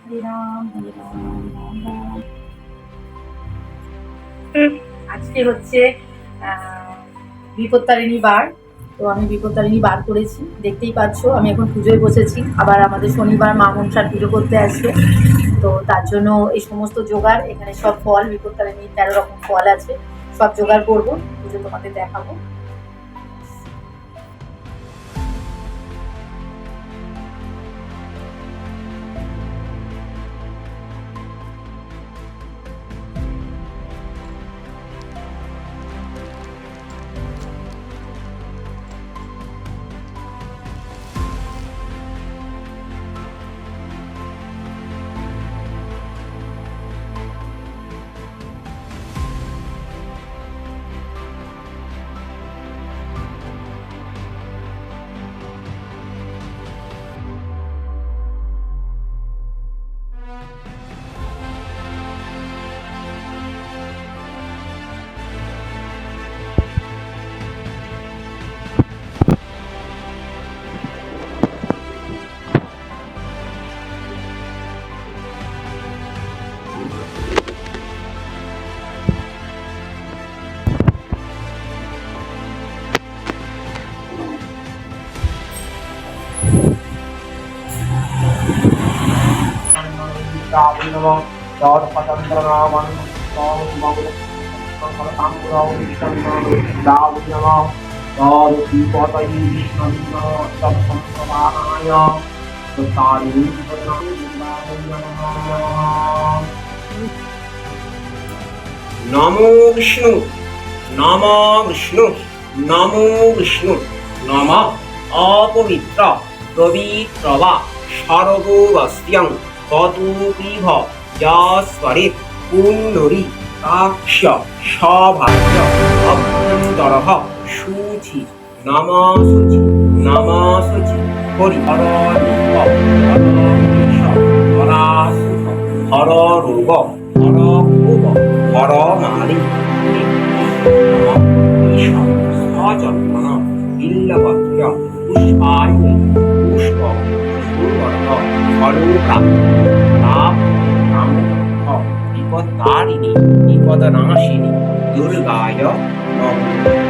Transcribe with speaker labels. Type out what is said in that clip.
Speaker 1: হরে রাম হরে রাম রাম রাম। আজকে হচ্ছে বিপত্তারিণী বার। তো আমি বিপত্তারিণী বার করেছি, দেখতেই পাচ্ছ। আমি এখন পুজোয় বসেছি, আবার আমাদের শনিবার মা মনসার পুজো করতে আসবে। তো তার জন্য এই সমস্ত জোগাড়, এখানে সব ফল, বিপত্তারিণীর 13 রকম ফল আছে, সব জোগাড় করবো, পুজো তোমাদের দেখাবো।
Speaker 2: নমো বিষ্ণু নমো বিষ্ণু নমো বিষ্ণু নম অপবিত্র পবিত্রবা সর্ববস্ত্যং কতুপিভ যস্বরিত পুণ্ডরী কাক্ষ সভার্য অভ্যন্তরঃ শুচি নমঃ শুচি হরি হর রূপ হর রূপ হর ভোগ হর মালি সজন্মন বিল্লপত্র পুষ্পায়ু পুষ্প সুবর্ণ ফলপ্রাপ্ত বিপত্তারিণী বিপদনাশিনী দুর্গায় নমঃ।